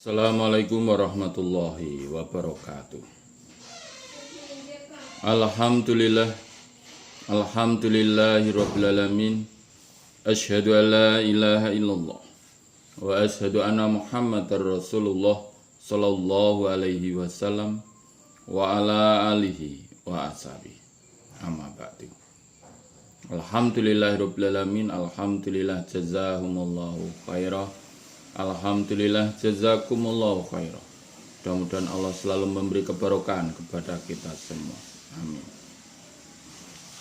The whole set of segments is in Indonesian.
Assalamualaikum warahmatullahi wabarakatuh. Alhamdulillahirabbil alamin. Asyhadu an la ilaha illallah wa asyhadu anna Muhammadar Rasulullah sallallahu alaihi wasallam wa ala alihi wa ashabihi. Amma ba'du. Alhamdulillahirabbil alamin. Alhamdulillah jazakumullahu khairan. Alhamdulillah jazakumullahu khairan. Mudah-mudahan Allah selalu memberi keberkahan kepada kita semua. Amin.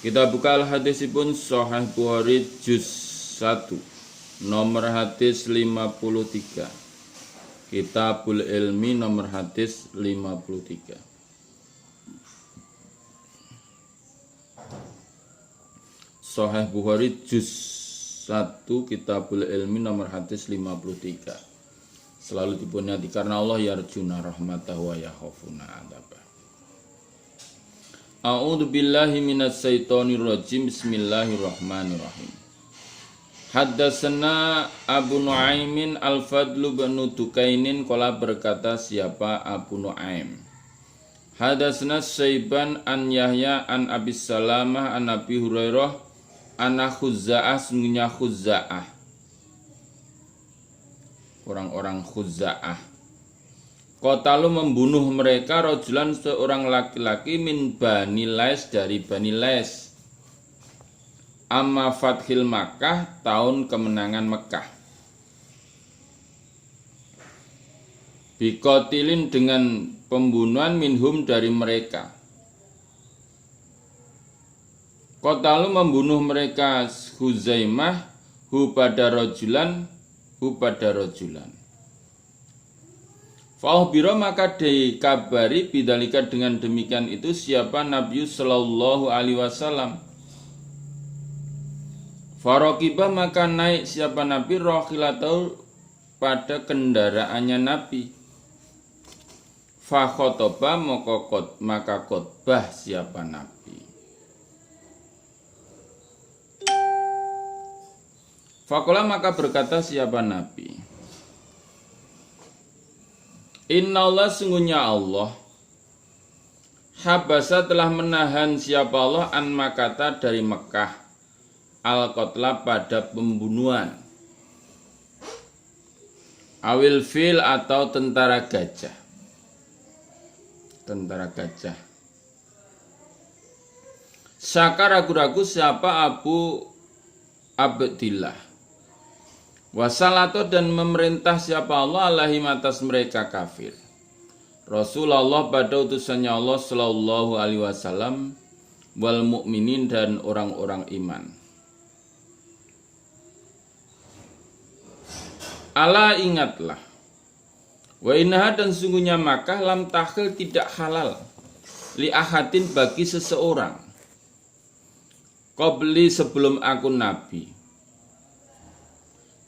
Kita buka al-hadisipun Sahih Bukhari juz 1 nomor hadis 53. Kitabul Ilmi nomor hadis 53. Sahih Bukhari juz 1 Kitabul Ilmi nomor hadis 53. Selalu dibunyati karena Allah yarjuna rahmatahu wa yakhafuna adzabah. A'udzu billahi minas syaitonir rajim. Bismillahirrahmanirrahim. Haddatsana Abu Nuaimin Al-Fadl bin Dukainin qala berkata siapa Abu Nuaim. Hadatsana Saiban an Yahya an Abi Salamah an Abi Hurairah ana Khuzza'ah sungguhnya Khuzza'ah, orang-orang Khuzza'ah, qatalu membunuh mereka rajulan seorang laki-laki min Bani Lais dari Bani Lais amma Fathil Makkah tahun kemenangan Mekah, bikotilin dengan pembunuhan minhum dari mereka. Qatalu membunuh mereka Huzaimah hu pada rojulan. Fa'ukhbira maka dikabari bidzalika dengan demikian itu siapa Nabi sallallahu alaihi wasallam. Faraqibah maka naik siapa Nabi rahilatau pada kendaraannya Nabi. Fa khotoba maka khotbah siapa Nabi. Fakola maka berkata siapa Nabi, Inna Allah sungguhnya Allah habasa telah menahan siapa Allah an makata dari Mekah al-qotla pada pembunuhan awil fil atau tentara gajah. Saka ragu-ragu siapa Abu Abdillah wasalato dan memerintah siapa Allah alaihim atas mereka kafir. Rasulullah pada utusannya Allah sallallahu alaihi wasallam wal mukminin dan orang-orang iman. Ala ingatlah. Wa innaha dan sungguhnya Makkah lam takhil tidak halal li ahadin bagi seseorang. Qabli sebelum aku Nabi.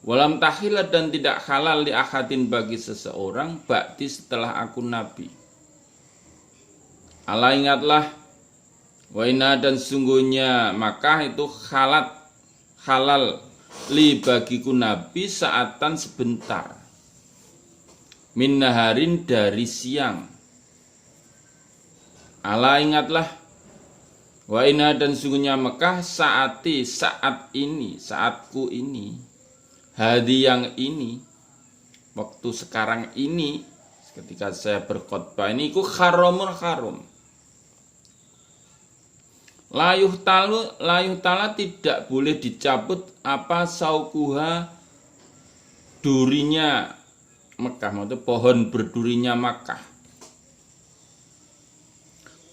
Walam tahilat dan tidak halal li ahadin bagi seseorang ba'di setelah aku Nabi. Allah ingatlah wa inna dan sungguhnya Makkah itu halal li bagiku Nabi saatan sebentar. Min naharin dari siang. Allah ingatlah wa inna dan sungguhnya Mekah saat ini, saatku ini. Hadi yang ini, waktu sekarang ini, ketika saya berkhutbah ini, ku haram. Layuh tala tidak boleh dicabut apa saukuha durinya Mekah, maksudnya pohon berdurinya Makkah.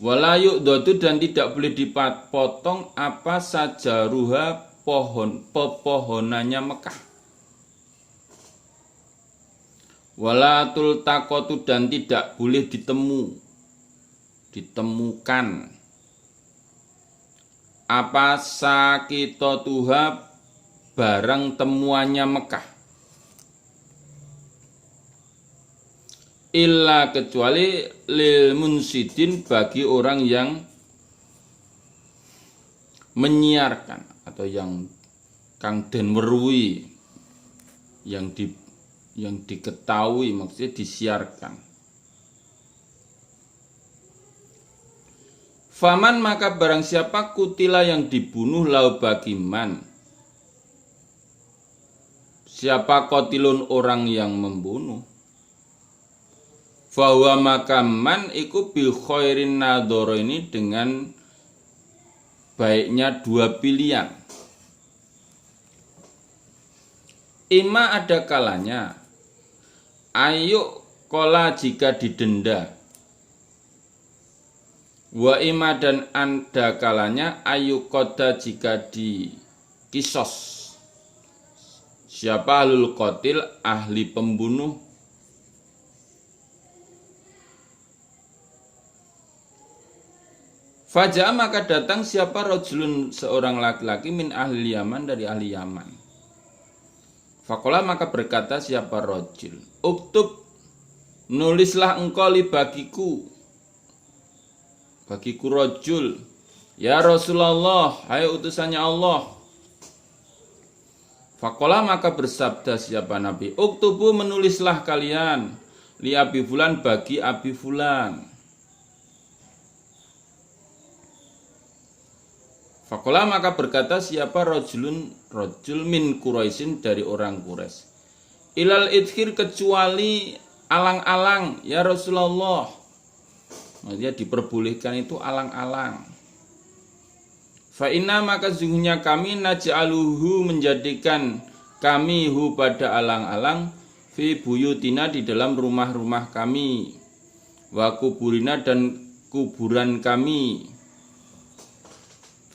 Walayuk dotu dan tidak boleh dipotong apa sajaruha pepohonannya Mekah. Walatul takotu dan tidak boleh ditemukan apa sakitotuha barang temuannya Mekah. Illa kecuali lil munsidin bagi orang yang menyiarkan atau yang kang den weruhi yang yang diketahui, maksudnya disiarkan. Faman maka barang siapa kutila yang dibunuh lau bagi man. Siapa kotilun orang yang membunuh. Fahuwa maka man iku bil khairin nadhoro ini dengan baiknya dua pilihan. Ima ada kalanya ayo kola jika didenda. Wa ima dan ada kalanya ayu koda jika dikisos. Siapa ahlul qatil ahli pembunuh. Fajaa maka datang siapa rajulun seorang laki-laki min ahli Yaman dari ahli Yaman. Fakola maka berkata siapa rajul, uktub nulislah engkau li bagiku rajul, ya Rasulullah, hai utusannya Allah. Fakola maka bersabda siapa Nabi, uktubu menulislah kalian li Abi Fulan bagi Abi Fulan. Fakola maka berkata siapa rajul min Quraisyin dari orang Quraisy. Ilal idkhir kecuali alang-alang ya Rasulullah. Maksudnya diperbolehkan itu alang-alang. Fa inna maka sungguhnya kami naj'aluhu menjadikan kami hu pada alang-alang fi buyutina di dalam rumah-rumah kami wa kuburina dan kuburan kami.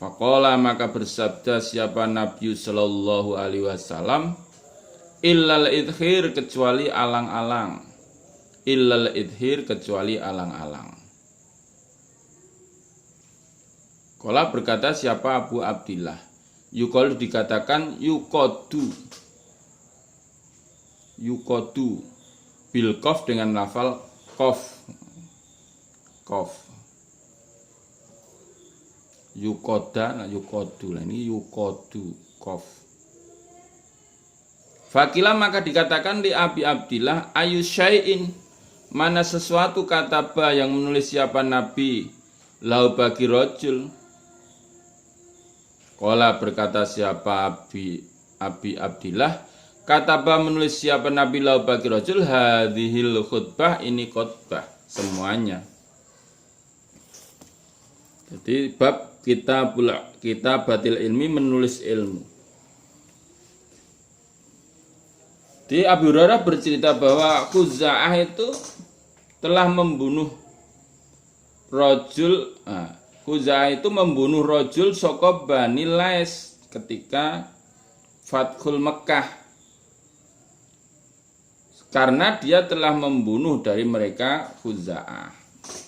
Faqala maka bersabda siapa Nabi sallallahu alaihi wasallam, illal idhir kecuali alang-alang. Illal idhir kecuali alang-alang. Qala berkata siapa Abu Abdillah, yuqal dikatakan yuqadu bil qaf dengan lafal qaf. Yukoda, yukodu lah ini yukodu kof. Fakila maka dikatakan di Abi Abdillah ayu syai'in mana sesuatu kataba yang menulis siapa Nabi lau bagi rojul. Qala berkata siapa Abi Abdillah kataba menulis siapa Nabi lau bagi rojul hadhil khutbah ini khutbah semuanya. Jadi bab kita batil ilmi menulis ilmu. Di Abu Hurairah bercerita bahwa Khuza'ah itu telah membunuh rajul. Khuza'ah itu membunuh rajul saka Bani Lais ketika Fathul Mekkah. Karena dia telah membunuh dari mereka Khuza'ah.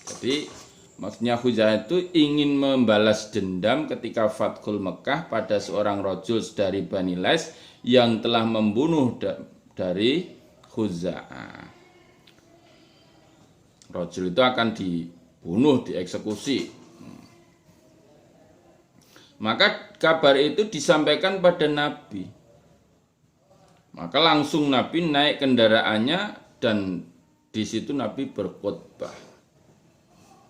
Jadi maksudnya Khuza'ah itu ingin membalas dendam ketika Fathul Mekkah pada seorang rajul dari Bani Lais yang telah membunuh dari Khuza'ah. Rajul itu akan dibunuh, dieksekusi. Maka kabar itu disampaikan pada Nabi. Maka langsung Nabi naik kendaraannya dan di situ Nabi berkhutbah.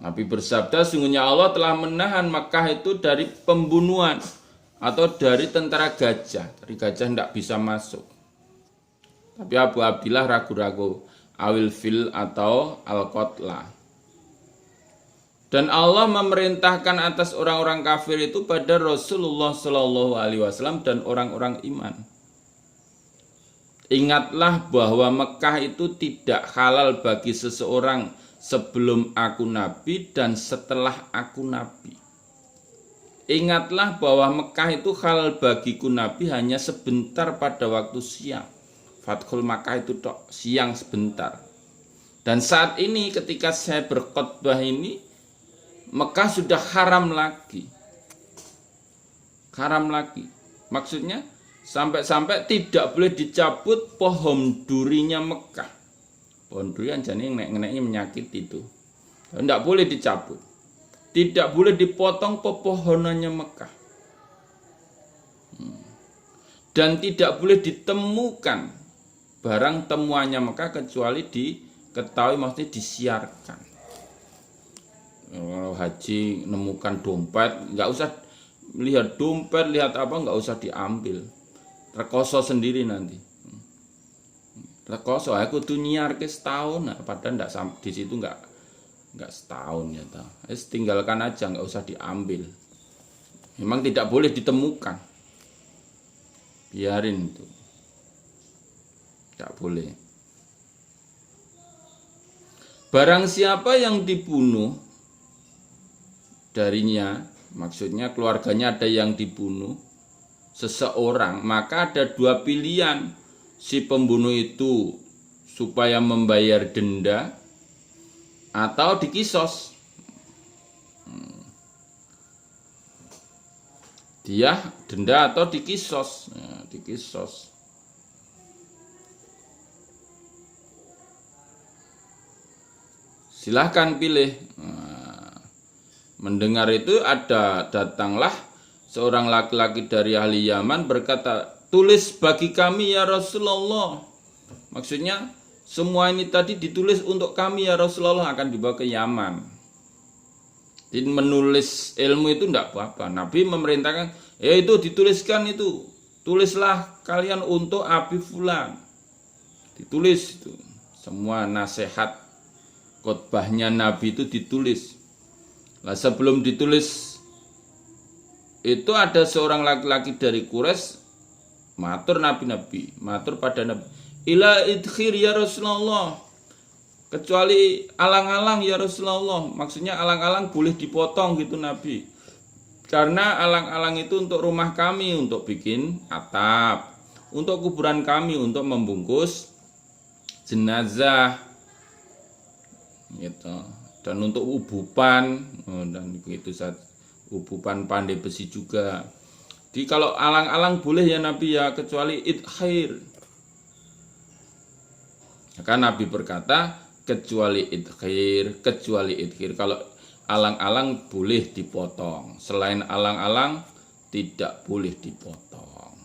Nabi bersabda, sungguhnya Allah telah menahan Makkah itu dari pembunuhan atau dari tentara gajah. Dari gajah tidak bisa masuk. Tapi Abu Abdillah ragu-ragu, awil fil atau al-qotla. Dan Allah memerintahkan atas orang-orang kafir itu pada Rasulullah Shallallahu Alaihi Wasallam dan orang-orang iman. Ingatlah bahwa Mekah itu tidak halal bagi seseorang sebelum aku Nabi dan setelah aku Nabi. Ingatlah bahwa Mekah itu halal bagiku Nabi hanya sebentar pada waktu siang. Fathul Makkah itu siang sebentar. Dan saat ini ketika saya berkhutbah ini, Mekah sudah haram lagi. Haram lagi. Maksudnya sampai-sampai tidak boleh dicabut pohon durinya Mekah. Pohon durian jadi nek-neknya menyakit itu. Tidak boleh dicabut. Tidak boleh dipotong pepohonannya Mekah. Dan tidak boleh ditemukan barang temuannya Mekah kecuali diketahui, maksudnya disiarkan. Kalau haji nemukan dompet, nggak usah lihat dompet, lihat apa, nggak usah diambil, rekoso sendiri nanti. Rekoso aku tuh nyiar ke setahun, nah, padahal nggak di situ nggak setahun ya tahu. Tinggalkan aja, nggak usah diambil. Memang tidak boleh ditemukan, biarin itu, nggak boleh. Barang siapa yang dibunuh darinya, maksudnya keluarganya ada yang dibunuh seseorang, maka ada dua pilihan. Si pembunuh itu supaya membayar denda atau dikisos. Dia denda atau dikisos. Nah, dikisos. Silahkan pilih. Nah, mendengar itu datanglah seorang laki-laki dari ahli Yaman berkata, tulis bagi kami ya Rasulullah. Maksudnya semua ini tadi ditulis untuk kami ya Rasulullah, akan dibawa ke Yaman. Jadi menulis ilmu itu tidak apa-apa. Nabi memerintahkan, ya itu dituliskan itu. Tulislah kalian untuk Abi Fulan. Ditulis itu. Semua nasihat khotbahnya Nabi itu ditulis. Lah sebelum ditulis itu ada seorang laki-laki dari Quraisy matur matur pada Nabi, ila idkhir ya Rasulullah, kecuali alang-alang ya Rasulullah. Maksudnya alang-alang boleh dipotong gitu Nabi, karena alang-alang itu untuk rumah kami, untuk bikin atap, untuk kuburan kami, untuk membungkus jenazah gitu, dan untuk ubupan, dan begitu saat ubupan pandai besi juga. Jadi kalau alang-alang boleh ya Nabi ya, kecuali idkhir. Maka Nabi berkata kecuali idkhir. Kalau alang-alang boleh dipotong, selain alang-alang tidak boleh dipotong.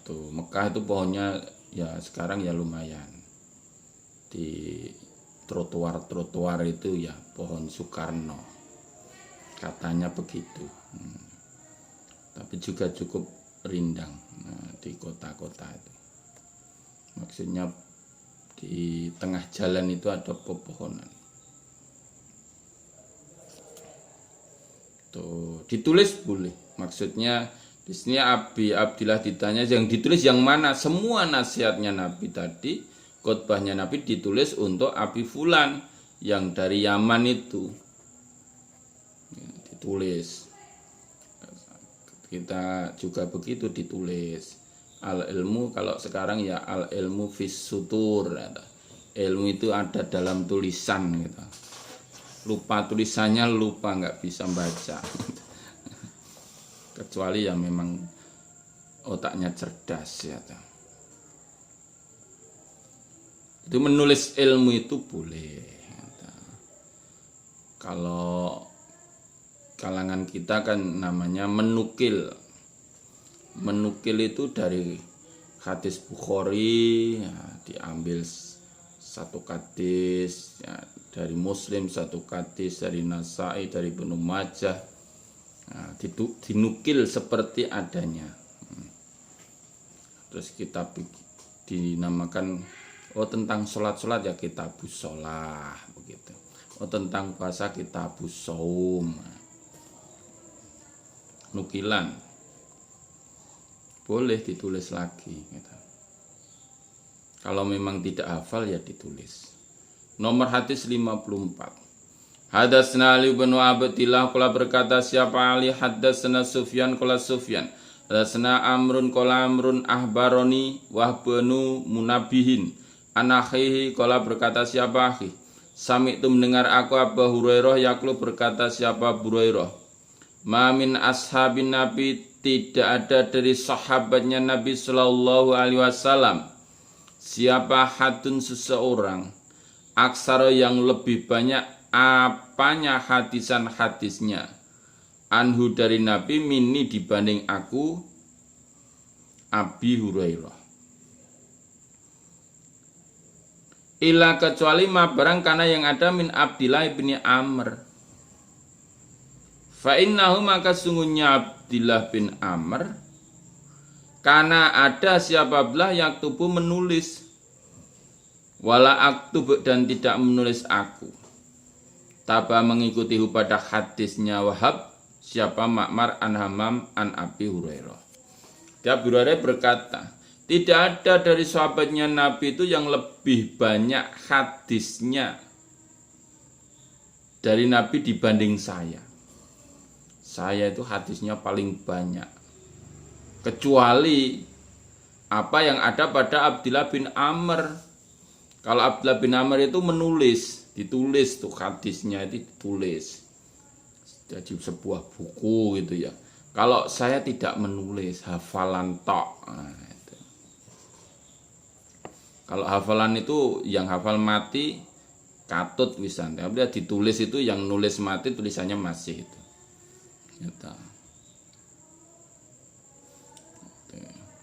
Tuh, Mekah itu pohonnya ya sekarang ya lumayan. Di trotoar itu ya pohon Soekarno, katanya begitu. Tapi juga cukup rindang di kota-kota itu. Maksudnya di tengah jalan itu ada pepohonan. Tuh, ditulis boleh. Maksudnya di sini Abdillah ditanya yang ditulis yang mana? Semua nasihatnya Nabi tadi, khotbahnya Nabi ditulis untuk Abi Fulan yang dari Yaman itu. Ditulis. Kita juga begitu ditulis. Al ilmu kalau sekarang ya al ilmu fis sutur. Ilmu itu ada dalam tulisan gitu. Lupa tulisannya, lupa, nggak bisa baca. Kecuali yang memang otaknya cerdas ya. Itu menulis ilmu itu boleh. Kalau kalangan kita kan namanya menukil. Menukil itu dari hadis Bukhari ya, diambil satu hadis ya, dari Muslim satu hadis, dari Nasai, dari Ibnu Majah. Nah, dinukil seperti adanya. Terus kita dinamakan tentang sholat ya kitabus sholah begitu. Tentang puasa kitabus shaum. Nukilan boleh ditulis lagi gitu. Kalau memang tidak hafal ya ditulis. Nomor hadis 54. Hadatsna Ali bin Abdillah qala berkata siapa Ali, hadatsna Sufyan qala Sufyan, hadatsna Amrun qala Amrun ahbaroni Wahbanu Munabihin anakhihi qala berkata siapa akhi, sami itu mendengar aku Abu Hurairah yaklu berkata siapa Abu Hurairah, ma min ashabin Nabi, tidak ada dari sahabatnya Nabi sallallahu alaihi wasallam, siapa hadun seseorang, aksara yang lebih banyak apanya hadisan hadisnya, anhu dari Nabi minni dibanding aku Abi Hurairah. Ila kecuali ma barang kana yang ada min Abdillah bin Amr. Fa innahu maka sungguhnya Abdillah bin Amr karena ada siapa belah yang tubuh menulis wala aktub dan tidak menulis aku. Taba mengikuti pada hadisnya Wahab siapa Ma'mar an Hamam an Abi Hurairah. Abi Hurairah berkata, tidak ada dari sahabatnya Nabi itu yang lebih banyak hadisnya dari Nabi dibanding saya. Saya itu hadisnya paling banyak. Kecuali apa yang ada pada Abdillah bin Amr. Kalau Abdillah bin Amr itu menulis, ditulis tuh hadisnya itu ditulis. Jadi sebuah buku gitu ya. Kalau saya tidak menulis, hafalan tok. Nah, itu. Kalau hafalan itu yang hafal mati katut wisan. Tapi ditulis itu yang nulis mati tulisannya masih itu. Gitu.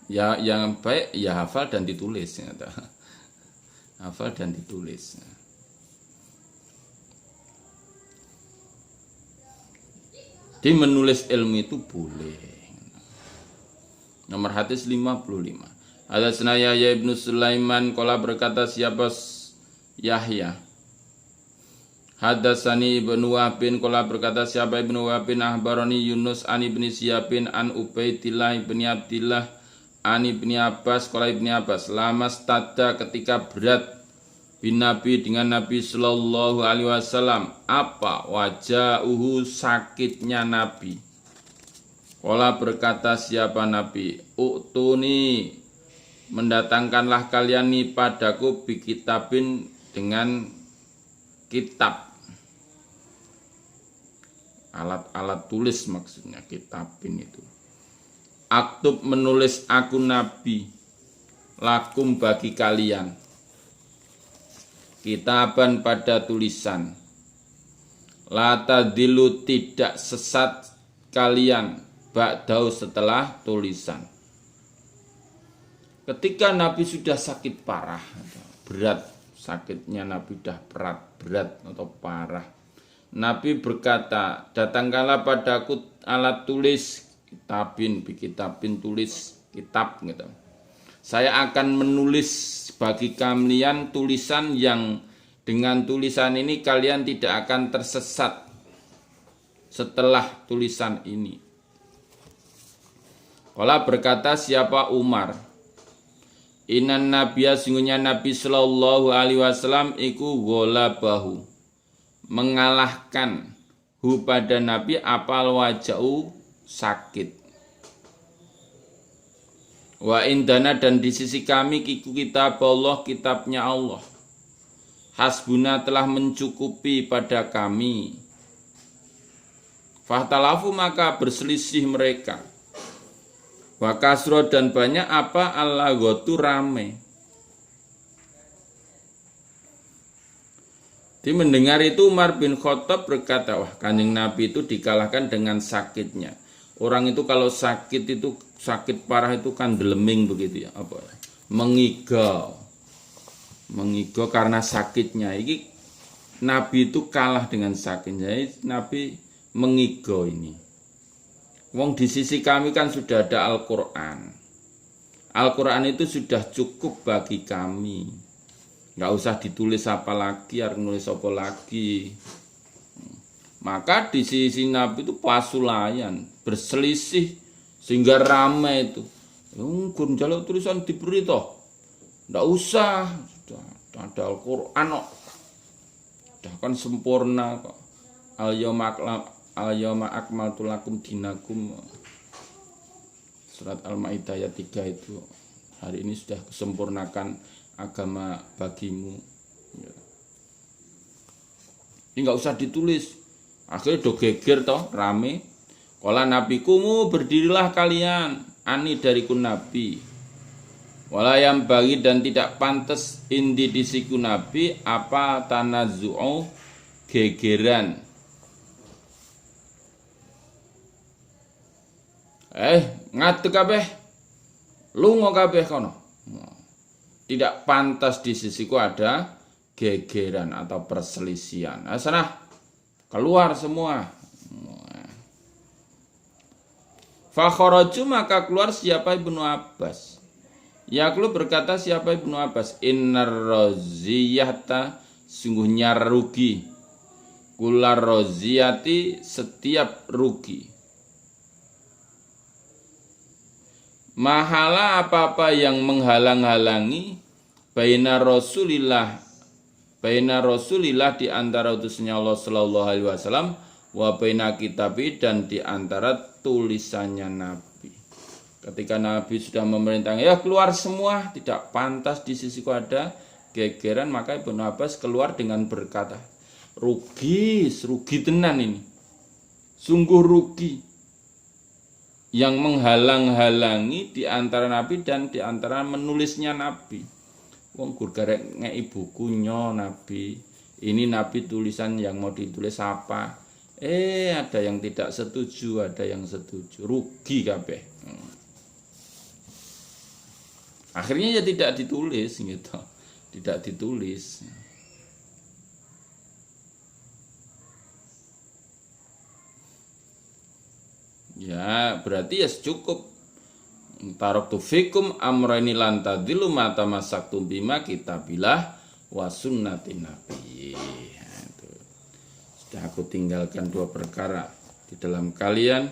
Ya yang baik ya hafal dan ditulis. Gitu. Hafal dan ditulis. Di menulis ilmu itu boleh. Nomor hadis 55. Hadatsana Yahya ibnu Sulaiman qala berkata siapa Yahya. Hadatsani ibnu Wahb qala berkata siapa ibnu Wahb ahbarani Yunus an ibni Syihab an Ubaidillah ibni Abdillah an ibni Abbas qala ibni Abbas lama stada ketika berat bin Nabi dengan Nabi sallallahu alaihi wasallam apa wajahuhu sakitnya Nabi. Qala berkata siapa Nabi utuni mendatangkanlah kalian nih padaku bi kitabin dengan kitab alat-alat tulis maksudnya kitabin itu aktub menulis aku Nabi lakum bagi kalian kitaban pada tulisan la tadilu tidak sesat kalian ba'dau setelah tulisan. Ketika Nabi sudah sakit parah, berat sakitnya Nabi sudah berat atau parah. Nabi berkata, datangkanlah padaku alat tulis kitabin tulis kitab gitu. Saya akan menulis bagi kalian tulisan yang dengan tulisan ini kalian tidak akan tersesat setelah tulisan ini. Qala berkata siapa Umar, Inan Nabiya sungguhnya Nabi sallallahu alaihi wasallam iku ghalabahu mengalahkan hu pada Nabi apal wajahu sakit. Wa indana dan di sisi kami kiku kitab Allah kitabnya Allah. Hasbuna telah mencukupi pada kami. Fahtalafu maka berselisih mereka. Wa kasro dan banyak apa al-laghotu rame. Di mendengar itu Umar bin Khattab berkata, wah Kanjeng Nabi itu dikalahkan dengan sakitnya. Orang itu kalau sakit itu sakit parah itu kan deleming begitu ya, apa? Mengigau karena sakitnya. Ini Nabi itu kalah dengan sakitnya. Nabi mengigau ini. Wong di sisi kami kan sudah ada Al-Quran. Al-Quran itu sudah cukup bagi kami. Nggak usah ditulis apa lagi, harus nulis apa lagi. Maka di sisi Nabi itu pasulayan, berselisih sehingga ramai itu. Kun jaluk tulisan diberi toh. Nggak usah, sudah ada Al-Quran kok. Sudah kan sempurna kok. Al-yawma akmaltu lakum dinakum. Surat Al-Maidah ayat 3 itu. Hari ini sudah kesempurnakan agama bagimu. Ini enggak usah ditulis. Akhirnya do geger toh, rame. Qala nabikumu berdirilah kalian, ani dariku Nabi. Wala yang bagi dan tidak pantas indi disiku Nabi apa tanazzu'u gegeran. Ngadeg kabeh, lunga kabeh kono. Tidak pantas di sisiku ada gegeran atau perselisihan. Sana keluar semua. Fakharaju maka keluar siapa Ibnu Abbas. Yaqulu berkata siapa Ibnu Abbas, innar roziyata sungguhnya rugi. Kular roziyati setiap rugi. Mahala apa-apa yang menghalang-halangi baina Rasulillah di antara utusnya Allah sallallahu alaihi wasallam wa baina kitabi dan di antara tulisannya Nabi. Ketika Nabi sudah memerintahkan ya keluar semua, tidak pantas di sisiku ada gegeran, maka Ibnu Abbas keluar dengan berkata, rugi tenan ini. Sungguh rugi. Yang menghalang-halangi di antara Nabi dan di antara menulisnya Nabi. Wong gur garek ngeki bukunya Nabi. Ini Nabi tulisan yang mau ditulis apa? Ada yang tidak setuju, ada yang setuju. Rugi kabeh. Akhirnya ya tidak ditulis gitu. Tidak ditulis. Ya berarti ya cukup. Taraktu fikum amrayni lan tadillu ma tamassaktum bima kitabillah wa sunnati nabi. Sudah aku tinggalkan dua perkara di dalam kalian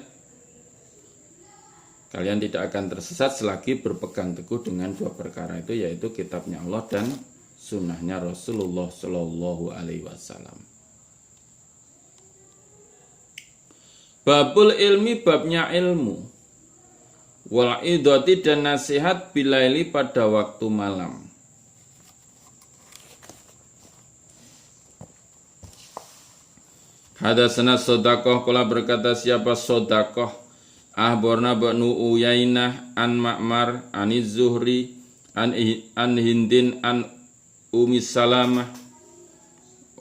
tidak akan tersesat selagi berpegang teguh dengan dua perkara itu, yaitu kitabnya Allah dan sunnahnya Rasulullah Shallallahu Alaihi Wasallam. Babul ilmi babnya ilmu. Wal idati dan nasihat bilaili pada waktu malam. Hadatsana Shadaqah qala berkata siapa Shadaqah ahbarna Banu Uyainah an Ma'mar aniz Zuhri an Hindin an Ummi Salamah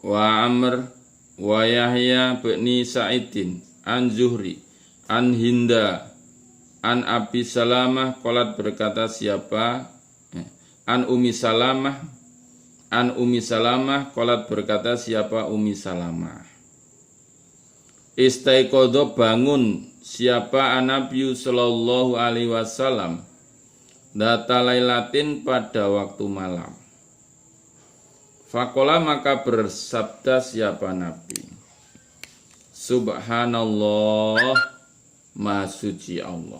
wa Amr wa Yahya bin Sa'idin an Zuhri an Hinda an Abi Salamah qalat berkata siapa an Ummi Salamah qalat berkata siapa Ummi Salamah istaiqadha bangun siapa Nabi sallallahu alaihi wasallam data lailatin pada waktu malam. Faqala maka bersabda siapa Nabi, Subhanallah, Maha Suci Allah.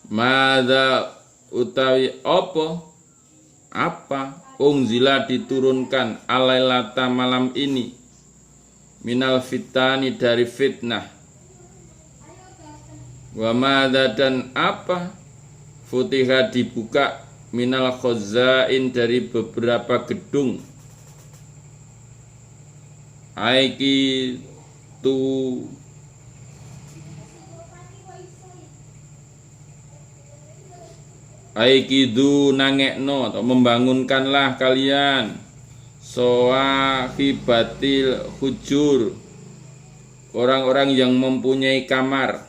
Mada utawi apa unzila diturunkan alailata malam ini minal fitani dari fitnah. Wa mada dan apa futiha dibuka minal khazain dari beberapa gedung. Aikidu nangekno atau membangunkanlah kalian soahibatil hujur, orang-orang yang mempunyai kamar.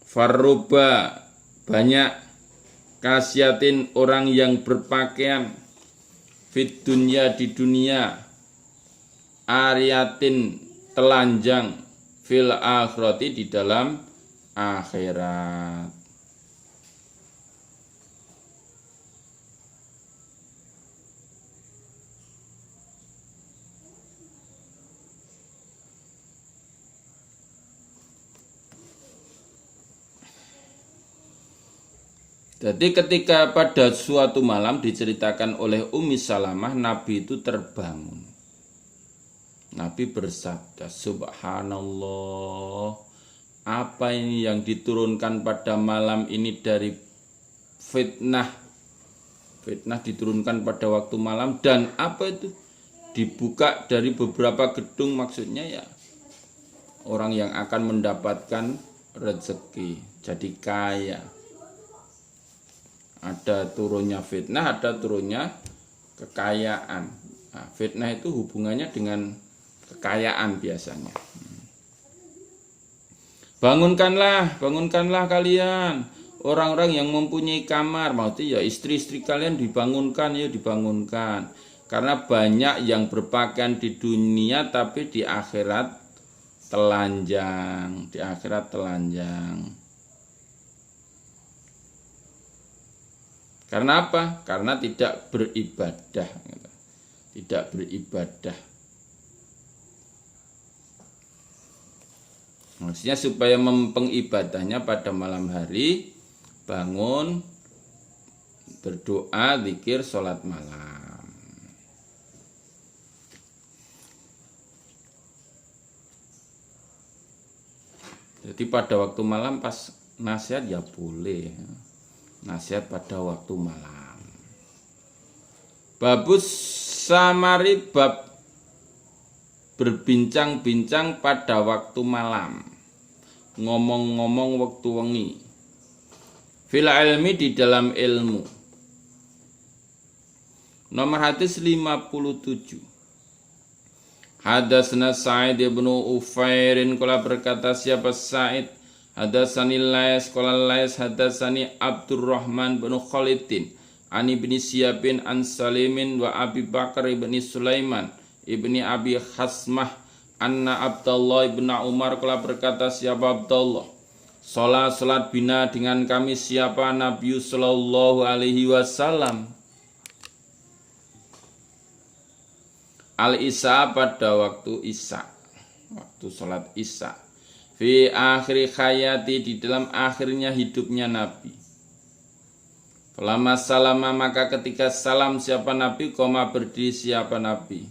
Farruba banyak kasyatin orang yang berpakaian fit dunya di dunia, ariyatin telanjang fil akhirati di dalam akhirat. Jadi ketika pada suatu malam diceritakan oleh Ummi Salamah, Nabi itu terbangun. Nabi bersabda, Subhanallah, apa ini yang diturunkan pada malam ini dari fitnah. Fitnah diturunkan pada waktu malam, dan apa itu? Dibuka dari beberapa gedung, maksudnya ya orang yang akan mendapatkan rezeki, jadi kaya. Ada turunnya fitnah, ada turunnya kekayaan. Nah, fitnah itu hubungannya dengan kekayaan biasanya. Bangunkanlah kalian orang-orang yang mempunyai kamar, maksudnya ya istri-istri kalian dibangunkan, ya dibangunkan. Karena banyak yang berpakaian di dunia tapi di akhirat telanjang, Karena apa? Karena tidak beribadah. Tidak beribadah. Maksudnya supaya mempengibadahnya pada malam hari, bangun, berdoa, zikir, sholat malam. Jadi pada waktu malam pas nasihat ya boleh. Nasihat pada waktu malam. Babus samari bab berbincang-bincang pada waktu malam. Ngomong-ngomong waktu wengi. Fil ilmi di dalam ilmu. Nomor hadis 57. Hadatsana Sa'id bin Ufairin qala berkata siapa Sa'id hadatsani Lais qala Lais hadatsani Abdurrahman bin Khalidin ani bin Siyabin an Salimin wa Abi Bakar ibn Sulaiman ibni Abi Hasmah anna Abdullah ibn Umar qala berkata siapa Abdullah salat bina dengan kami siapa Nabi sallallahu alaihi wasallam al-isya pada waktu isya, waktu sholat isya. Fi akhir hayati di dalam akhirnya hidupnya Nabi. Lama salama maka ketika salam siapa Nabi, koma berdiri siapa Nabi.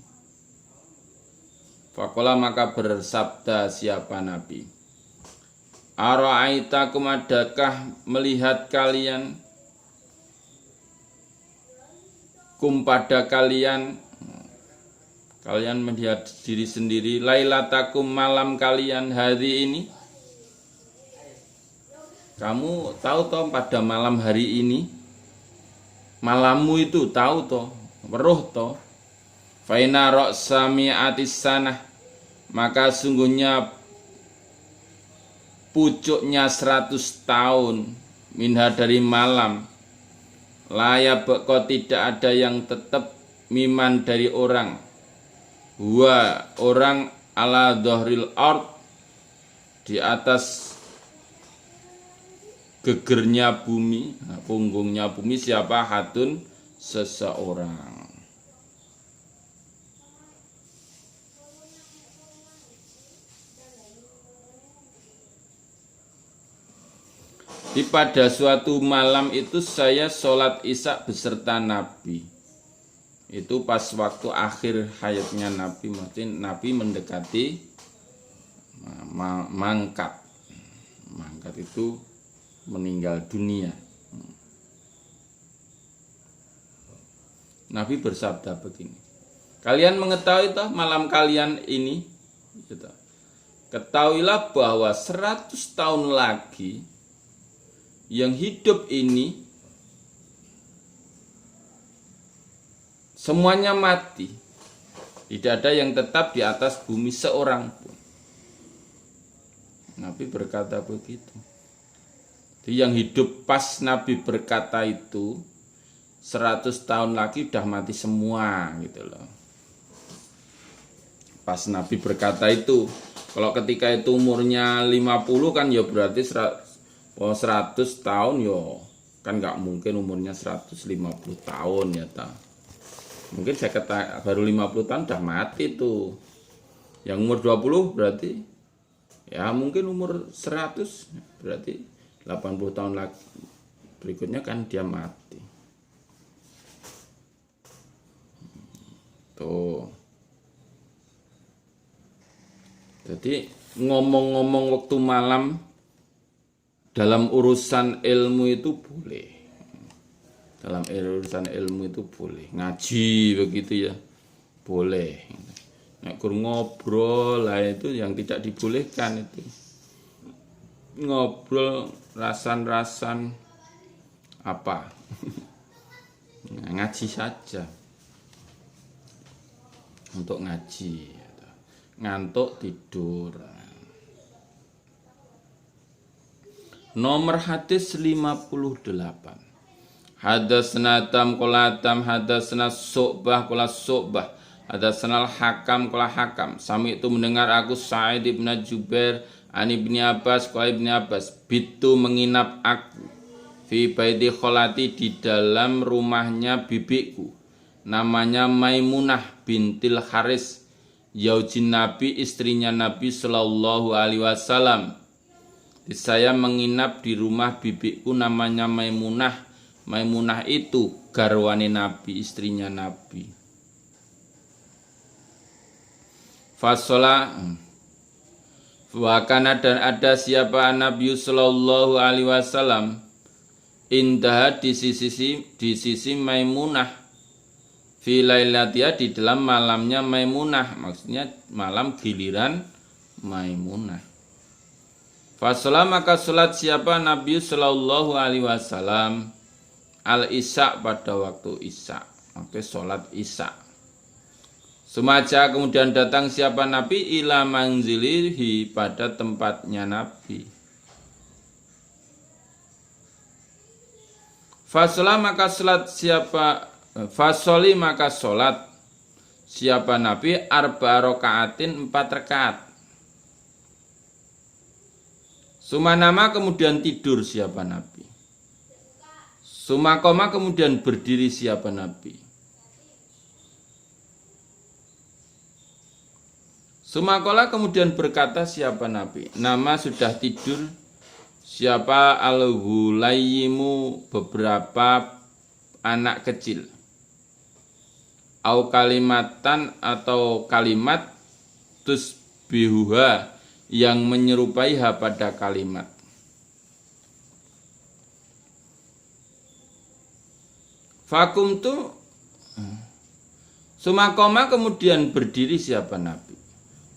Fakola maka bersabda siapa Nabi. Ara'aitakum adakah melihat kalian pada kalian melihat diri sendiri lailatakum malam kalian hari ini. Kamu tahu toh pada malam hari ini malammu itu tahu toh weruh toh faina ra'sami atissanah maka sungguhnya pucuknya 100 tahun minha dari malam layak kok tidak ada yang tetap miman dari orang orang ala dhahril ard di atas gegernya bumi, punggungnya bumi siapa hatun seseorang. Di pada suatu malam itu saya sholat isya beserta Nabi. Itu pas waktu akhir hayatnya Nabi, maksudnya Nabi mendekati mangkat itu meninggal dunia. Nabi bersabda begini, kalian mengetahui toh malam kalian ini gitu. Ketahuilah bahwa 100 tahun lagi yang hidup ini semuanya mati. Tidak ada yang tetap di atas bumi seorang pun. Nabi berkata begitu. Jadi yang hidup pas Nabi berkata itu 100 tahun lagi udah mati semua gitu loh. Pas Nabi berkata itu, kalau ketika itu umurnya 50 kan ya berarti 100 tahun ya kan nggak mungkin umurnya 150 tahun ya ta. Mungkin saya kata baru 50 tahun udah mati tuh. Yang umur 20 berarti ya mungkin umur 100 berarti 80 tahun lagi berikutnya kan dia mati. Tuh. Jadi ngomong-ngomong waktu malam dalam urusan ilmu itu boleh. Dalam urusan ilmu itu boleh. Ngaji begitu ya. Boleh. Nek kur ngobrol lah itu yang tidak dibolehkan itu. Ngobrol rasan-rasan apa? Ngaji saja. Untuk ngaji. Ngantuk tidur. Nomor hadis 58. Hadatsna tam qala tam hadatsna Syu'bah qala Syu'bah hadatsna Hakam qala Hakam sami itu mendengar aku Sa'id bin Jubair an Ibni Abbas qala Ibni Abbas bitu menginap aku fi baiti kholati di dalam rumahnya bibiku namanya Maimunah bintil Haris yaujin Nabi istrinya Nabi sallallahu alaihi wasallam. Saya menginap di rumah bibiku namanya Maimunah. Maimunah itu garwane Nabi, istrinya Nabi. Fasola wakana dan ada siapa Nabi sallallahu alaihi wasallam indah di sisi Maimunah fi lailatia di dalam malamnya Maimunah, maksudnya malam giliran Maimunah. Fasola maka salat siapa Nabi sallallahu alaihi wasallam al-isya pada waktu isya, maka sholat isya. Sumaja kemudian datang siapa Nabi ila manzilihi pada tempatnya Nabi. Fasoli maka sholat siapa Nabi arba rakaatin 4 rakaat. Sumanama kemudian tidur siapa Nabi. Sumakoma kemudian berdiri siapa Nabi. Sumakola kemudian berkata siapa Nabi. Nama sudah tidur siapa al-hulayyimu beberapa anak kecil. Au kalimatan atau kalimat tusbihuha yang menyerupai pada kalimat. Fakum tu sumakoma kemudian berdiri siapa Nabi.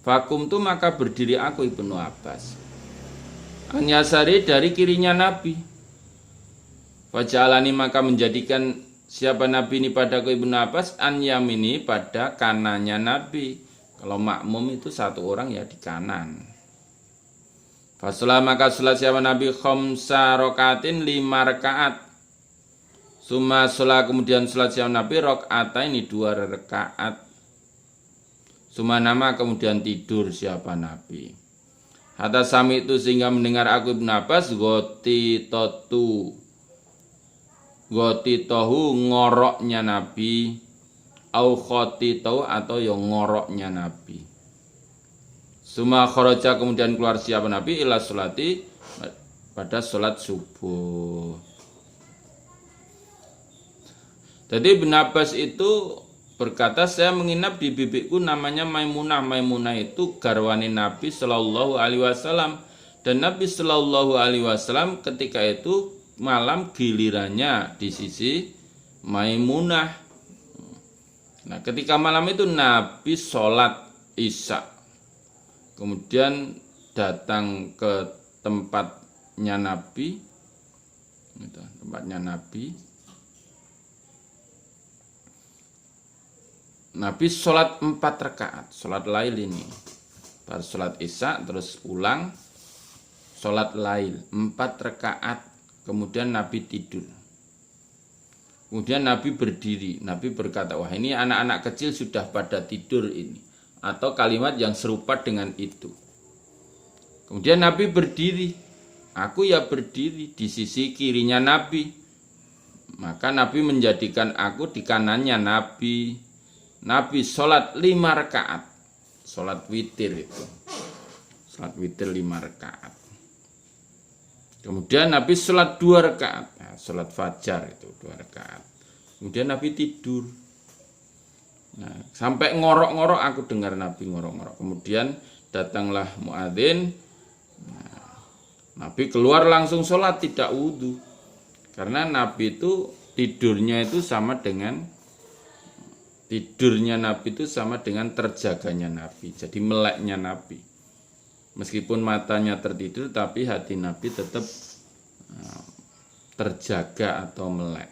Fakum tu maka berdiri aku Ibnu Abbas. Anyasari dari kirinya Nabi. Fajalani maka menjadikan siapa Nabi ini padaku Ibnu Abbas an yamini pada kanannya Nabi. Kalau makmum itu satu orang ya di kanan. Fasolah maka sholat siapa Nabi khamsa rakatin 5 rakaat. Suma sholat kemudian sholat siapa Nabi rakaat ini 2 rakaat. Suma nama kemudian tidur siapa Nabi. Hatta sami itu sehingga mendengar aku Ibnu Abbas goti tohu ngoroknya Nabi au khoti tohu atau yang ngoroknya Nabi. Suma kharaja kemudian keluar siapa Nabi ila sholati pada sholat subuh. Jadi Ibnu Abbas itu berkata saya menginap di bibiku namanya Maimunah. Maimunah itu garwane Nabi Shallallahu Alaihi Wasallam dan Nabi Shallallahu Alaihi Wasallam ketika itu malam gilirannya di sisi Maimunah. Nah ketika malam itu Nabi sholat isya, kemudian datang ke tempatnya Nabi, Nabi sholat 4 rakaat, sholat lail ini. Baru sholat isya, terus pulang, sholat lail 4 rakaat. Kemudian Nabi tidur. Kemudian Nabi berdiri. Nabi berkata, wah ini anak-anak kecil sudah pada tidur ini. Atau kalimat yang serupa dengan itu. Kemudian Nabi berdiri. Aku ya berdiri di sisi kirinya Nabi. Maka Nabi menjadikan aku di kanannya Nabi. Nabi sholat 5 rakaat. Sholat witir itu. Sholat witir 5 rakaat. Kemudian Nabi sholat 2 rakaat. Nah, sholat fajar itu 2 rakaat. Kemudian Nabi tidur. Nah, sampai ngorok-ngorok aku dengar Nabi ngorok-ngorok. Kemudian datanglah muadzin. Nah, Nabi keluar langsung sholat tidak wudhu. Karena Nabi itu tidurnya itu sama dengan terjaganya Nabi. Jadi meleknya Nabi. Meskipun matanya tertidur tapi hati Nabi tetap terjaga atau melek.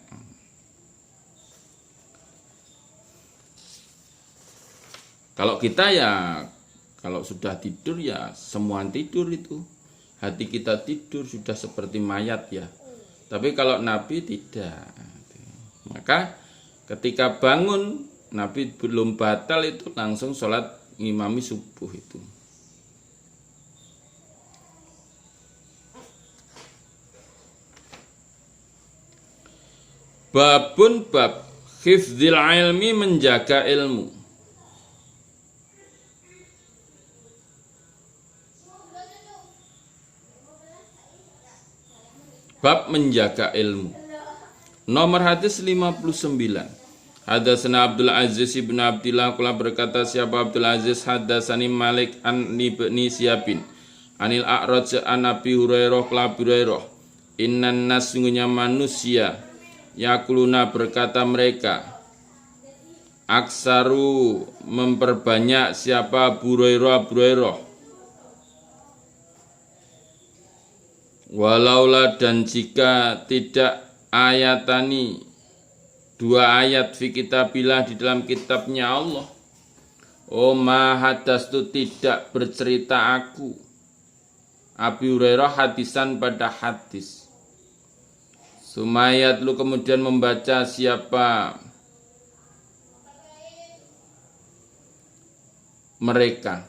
Kalau kita ya kalau sudah tidur ya semua tidur itu. hati kita tidur sudah seperti mayat ya. Tapi kalau Nabi tidak. Maka ketika bangun Nabi belum batal itu langsung sholat ngimami subuh itu. Babun bab hifdzil ilmi, menjaga ilmu. Bab menjaga ilmu. Nomor hadis 59. Hadatsana Abdul Aziz ibn Abdillah qala berkata siapa Abdul Aziz hadatsani Malik an ibni Syabin anil A'raj an Abi Hurairah qala Hurairah innan nas sungguhnya manusia yakuluna berkata mereka aksaru memperbanyak siapa Hurairah walaula dan jika tidak ayatani dua ayat fi kitabillah di dalam kitabnya Allah ma hadastu tidak bercerita aku Abi Hurairah hadisan pada hadis Sumayat lu kemudian membaca siapa mereka.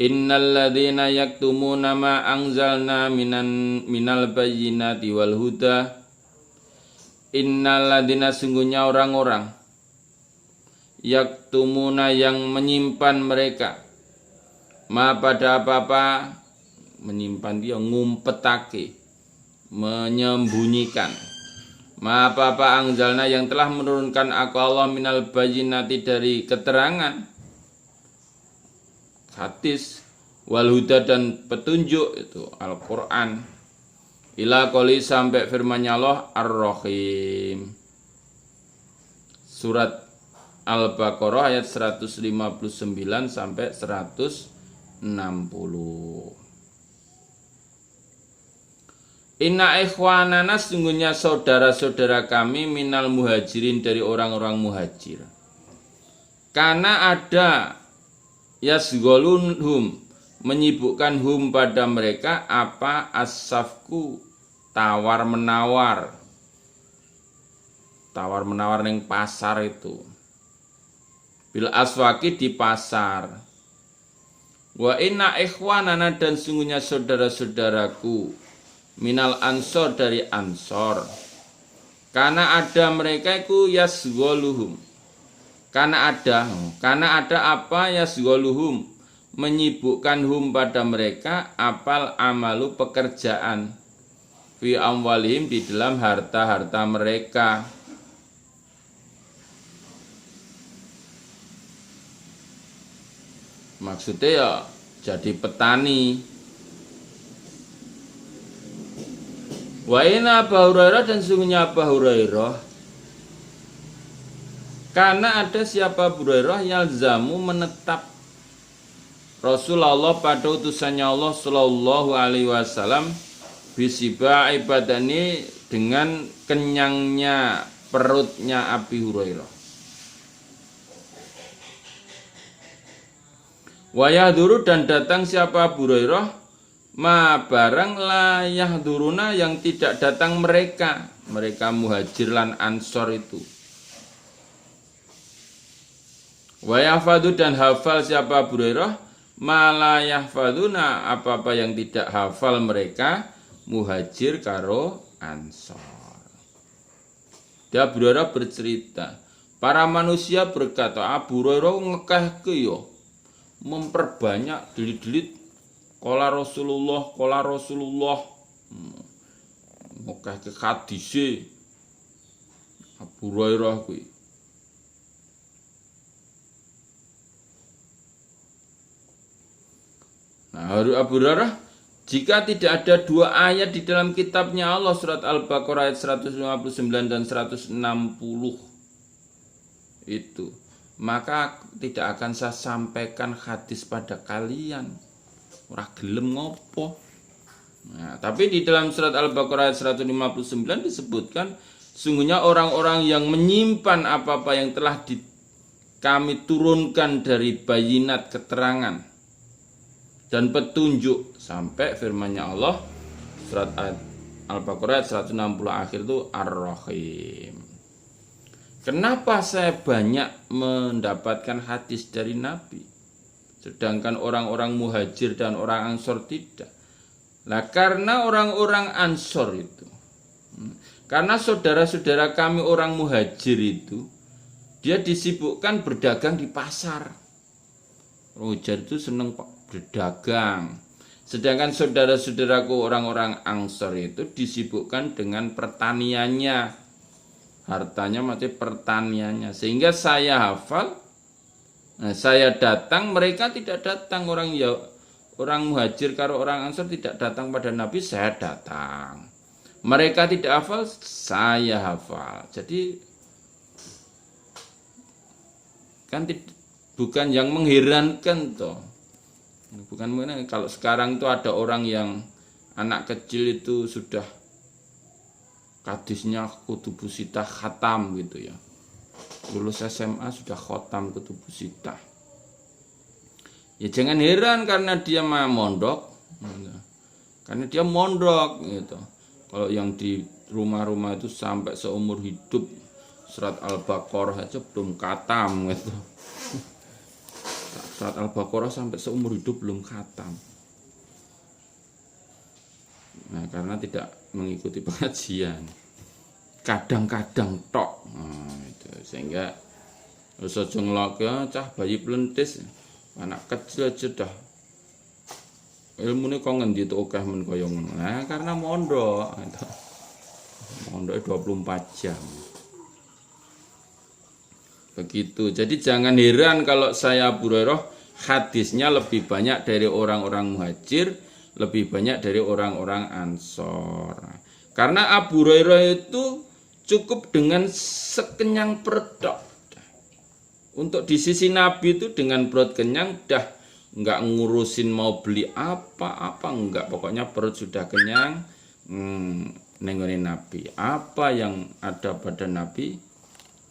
Innal ladzina yaktumuna ma anzalna minal bayyinati wal huda. Innal ladzina sungguhnya orang-orang yaktumuna yang menyimpan mereka ma pada apa-apa, menyimpan dia ngumpetake, menyembunyikan ma apa-apa anzalna yang telah menurunkan aku Allah minal bayyinati dari keterangan hadis wal huda dan petunjuk itu Al-Qur'an ila qoli sampai firman-Nya Allah Ar-Rahim surat Al-Baqarah ayat 159 sampai 160. Inna ikhwanana sungguhnya saudara-saudara kami minal muhajirin dari orang-orang muhajir. Karena ada yasgolunhum menyibukkan hum pada mereka apa asafku tawar menawar neng pasar itu. Bil aswaki di pasar. Wa inna ikhwanana dan sungguhnya saudara-saudaraku minal ansor dari ansor. Karena ada mereka itu yasgoluhum. Karena ada apa yasgoluhum menyibukkan hum pada mereka apal amalu pekerjaan fi amwalihim di dalam harta-harta mereka. Maksudnya ya jadi petani. Wa inna Abu Hurairah dan sungguhnya Abu Hurairah karena ada siapa Abu Hurairah yalzamu menetap Rasulullah pada utusannya Allah Sallallahu Alaihi Wasallam bisiba ibadani dengan kenyangnya perutnya Abi Hurairah. Wa yahduru dan datang siapa Abu Hurairah ma barang la yahduruna yang tidak datang mereka muhajir lan ansor itu. Wa yahfadu dan hafal siapa Abu Hurairah ma la yahfaduna apa-apa yang tidak hafal mereka muhajir karo ansor. Dia Abu Hurairah bercerita para manusia berkata Abu Hurairah ngekehke yo memperbanyak delit-delit Qala Rasulullah ngekehke hadise Abu Hurairah kuwi. Nah, Abu Hurairah jika tidak ada dua ayat di dalam kitabnya Allah surat Al-Baqarah ayat 159 dan 160 itu maka tidak akan saya sampaikan hadis pada kalian. Ora gelem ngopo. Nah, tapi di dalam surat Al-Baqarah ayat 159 disebutkan sungguhnya orang-orang yang menyimpan apa-apa yang telah kami turunkan dari bayinat keterangan dan petunjuk sampai firman-Nya Allah surat Al-Baqarah 160 akhir itu Ar-Rahim. Kenapa saya banyak mendapatkan hadis dari Nabi, sedangkan orang-orang Muhajir dan orang Ansor tidak? Nah, karena orang-orang Ansor itu, karena saudara-saudara kami orang Muhajir itu, dia disibukkan berdagang di pasar. Muhajir itu senang berdagang. Sedangkan saudara-saudaraku orang-orang Ansor itu disibukkan dengan pertaniannya. Hartanya mati pertaniannya. Sehingga saya hafal, nah, saya datang, mereka tidak datang. Orang Muhajir karo orang Ansor tidak datang pada Nabi, saya datang. Mereka tidak hafal, saya hafal. Jadi kan bukan yang mengherankan toh. Bukan kalau sekarang itu ada orang yang anak kecil itu sudah hadisnya kutubus sitah khatam gitu ya. Lulus SMA sudah khatam kutubus sitah. Ya jangan heran karena dia mondok. Karena dia mondok gitu. Kalau yang di rumah-rumah itu sampai seumur hidup surat Al-Baqarah aja belum khatam gitu. Surat Al-Baqarah sampai seumur hidup belum khatam. Nah, karena tidak mengikuti pengajian. Kadang-kadang tok. Nah, itu. Sehingga usah jenglok ya, cah bayi pelentis. Anak kecil aja dah. Ilmune kok ngendi to akeh men kaya ngono. Nah, karena mondok. Mondok 24 jam. Begitu. Jadi jangan heran kalau saya Abu Hurairah hadisnya lebih banyak dari orang-orang Muhajir, lebih banyak dari orang-orang Ansor. Karena Abu Hurairah itu cukup dengan sekenyang perut. Untuk di sisi Nabi itu dengan perut kenyang dah nggak ngurusin mau beli apa-apa, enggak, pokoknya perut sudah kenyang. Nengonin Nabi. Apa yang ada pada Nabi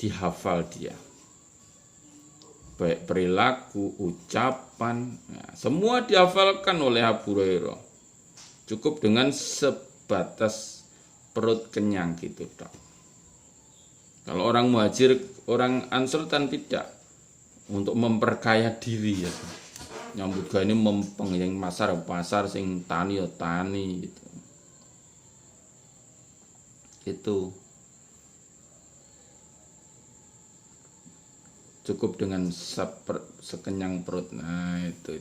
dihafal dia. Baik perilaku, ucapan, nah, semua dihafalkan oleh Abu Hurairah. Cukup dengan sebatas perut kenyang gitu, Dok. Kalau orang Muhajir, orang Ansor kan tidak, untuk memperkaya diri ya. Nyambut gawe ini mempeng yang pasar sing tani ya tani gitu. Itu cukup dengan sekenyang perut. Nah itu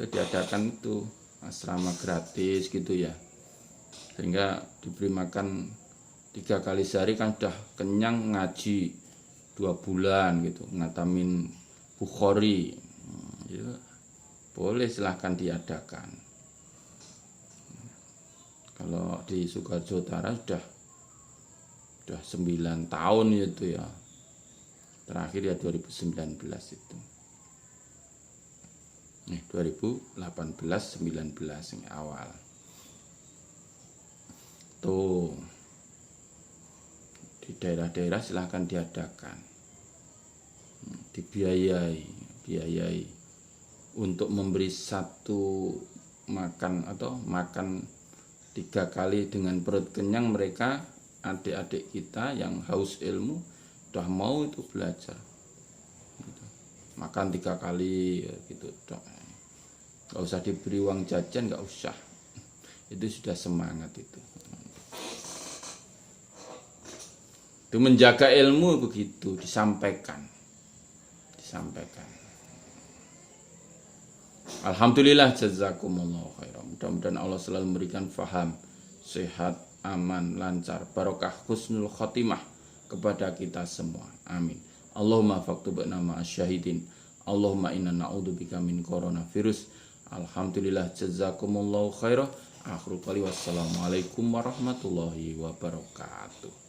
diadakan itu asrama gratis gitu ya, sehingga diberi makan 3 kali sehari kan sudah kenyang, ngaji 2 bulan gitu, ngatamin Bukhari. Ya, boleh silahkan diadakan. Kalau di Sukoharjo Utara sudah 9 tahun itu ya. Terakhir ya 2019 itu. 2018-19 yang awal. Tuh. Di daerah-daerah silahkan diadakan. Dibiayai untuk memberi satu makan 3 kali dengan perut kenyang. Mereka adik-adik kita yang haus ilmu udah mau itu belajar gitu. Makan 3 kali gitu, Dok. Gak usah diberi uang jajan, gak usah, itu sudah semangat itu menjaga ilmu begitu, disampaikan. Alhamdulillah, jazakumullah khairan. Mudah-mudahan Allah selalu memberikan faham, sehat, aman, lancar, barokah, husnul khotimah kepada kita semua. Amin. Allahumma faktubna ma'asyahidin. Allahumma inna na'udzubika min coronavirus. Alhamdulillah, jazakumullahu khairan. Akhirul qali wassalamualaikum warahmatullahi wabarakatuh.